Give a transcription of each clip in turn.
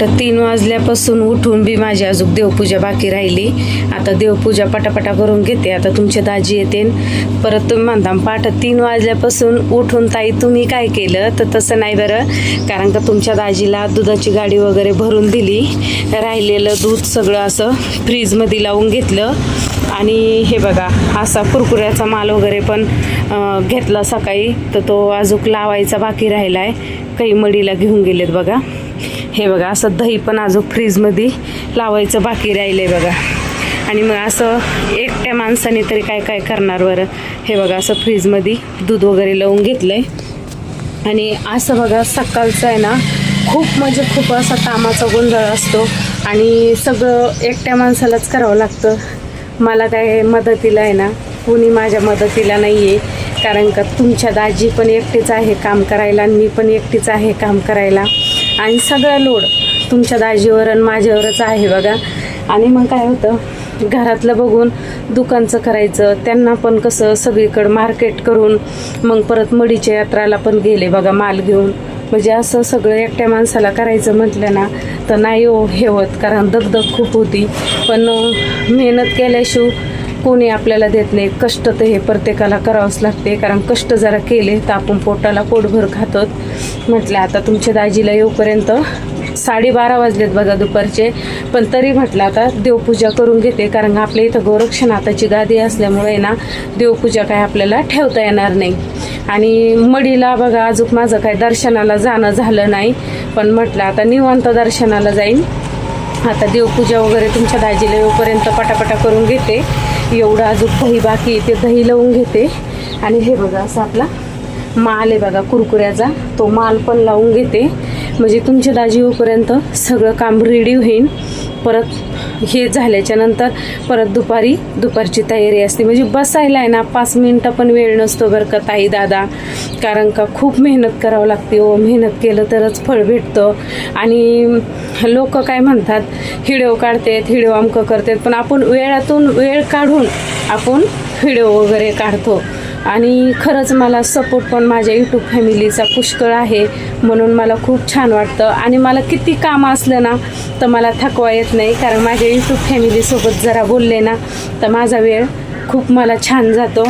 पहाटे 3 वाजल्यापासून उठून बी माझी अजून देवपूजा बाकी राहिली. आता देवपूजा पटापटा करून घेते. आता तुमचे दाजी येते. परत तुम्ही म्हणता पहाटे 3 वाजल्यापासून उठून ताई तुम्ही काय केलं, तर तसं नाही बरं. कारण का तुमच्या दाजीला दुधाची गाडी वगैरे भरून दिली. राहिलेलं दूध सगळं असं फ्रीजमध्ये लावून घेतलं. आणि हे बघा असा कुरकुऱ्याचा माल वगैरे पण घेतला सकाळी, तर तो अजून लावायचा बाकी राहिला आहे. काही मडीला घेऊन गेलेत बघा. हे बघा असं दही पण अजून फ्रीजमध्ये लावायचं बाकी राहिलं आहे बघा. आणि मग असं एकट्या माणसाने तरी काय काय करणार बरं. हे बघा असं फ्रीजमध्ये दूध वगैरे लावून घेतलं आहे. आणि असं बघा सकाळचं आहे ना, खूप म्हणजे खूप असा कामाचा गोंधळ असतो. आणि सगळं एकट्या माणसालाच करावं लागतं. मला काय मदतीला आहे ना कोणी माझ्या मदतीला नाही आहे. कारण का तुमच्या दाजी पण एकटीच आहे काम करायला आणि मी पण एकटीच आहे काम करायला. आणि सगळा लोड तुमच्या दाजीवर आणि माझ्यावरच आहे बघा. आणि मग काय होतं, घरातलं बघून दुकानचं करायचं. त्यांना पण कसं सगळीकडं मार्केट करून मग परत मडीच्या यात्राला पण गेले बघा माल घेऊन. म्हणजे असं सगळं एकट्या माणसाला करायचं म्हटलं ना तर नाही हो हे होत, कारण दगदग खूप होती. पण मेहनत केल्याशिवाय कोणी आपल्याला देत नाही. कष्ट तर हे प्रत्येकाला करावंच लागते. कारण कष्ट जरा केले तर आपण पोटाला पोटभर खातो. म्हटलं आता तुमच्या दाजीला येऊपर्यंत 12:30 वाजलेत बघा दुपारचे. पण तरी म्हटलं आता देवपूजा करून घेते. कारण आपल्या इथं गोरक्षनाथाची गादी असल्यामुळे ना देवपूजा काय आपल्याला ठेवता येणार नाही. आणि मडीला बघा अजून माझं काय दर्शनाला जाणं झालं नाही. पण म्हटलं आता निवांत दर्शनाला जाईन. आता देवपूजा वगैरे तुमच्या दाजीला येऊपर्यंत पटापटा करून घेते. एवढं अजून दही बाकी ते दही लावून घेते. आणि हे बघा असं आपला माल आहे बघा कुरकुऱ्याचा, तो माल पण लावून घेते. म्हणजे तुमच्या दाजी येऊपर्यंत सगळं काम रेडी होईल. परत हे झाल्याच्या नंतर परत दुपारची तयारी असते. म्हणजे बसायला आहे ना 5 मिनटं पण वेळ नसतो बरं का ताई दादा. कारण का खूप मेहनत करावं लागते हो. मेहनत केलं तरच फळ भेटतं. आणि लोक काय म्हणतात व्हिडिओ काढतात, व्हिडिओ अमकं करतात, पण आपण वेळातून वेळ काढून आपण व्हिडिओ वगैरे काढतो. आणि खरंच मला सपोर्ट पण माझ्या यूट्यूब फॅमिलीचा पुष्कळ आहे. म्हणून मला खूप छान वाटतं. आणि मला किती काम असलं ना तर मला थकवा येत नाही. कारण माझ्या यूट्यूब फॅमिलीसोबत जरा बोलले ना तर माझा वेळ खूप मला छान जातो.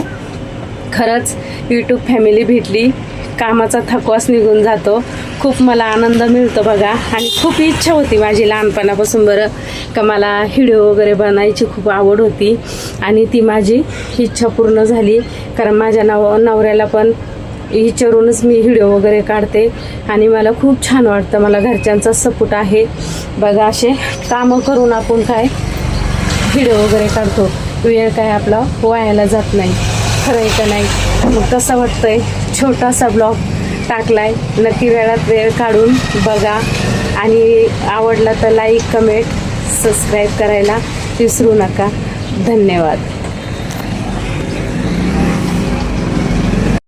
खरंच यूट्यूब फॅमिली भेटली कामाचा थकवाच निघून जातो. खूप मला आनंद मिळतो बघा. आणि खूप इच्छा होती माझी लहानपणापासून बरं का मला व्हिडिओ वगैरे बनायची खूप आवड होती. आणि ती माझी इच्छा पूर्ण झाली. कारण माझ्या नवऱ्याला पण विचारूनच मी व्हिडिओ वगैरे काढते. आणि मला खूप छान वाटतं. मला घरच्यांचा सपोर्ट आहे बघा. असे कामं करून आपण काय व्हिडिओ वगैरे काढतो. वेळ काय आपला वायाला जात नाही. खरं आहे का नाही. मग कसं वाटतंय छोटासा ब्लॉग टाकलाय. नक्की वेळात वेळ काढून बघा. आणि आवडला तर लाईक कमेंट सबस्क्राईब करायला विसरू नका. धन्यवाद.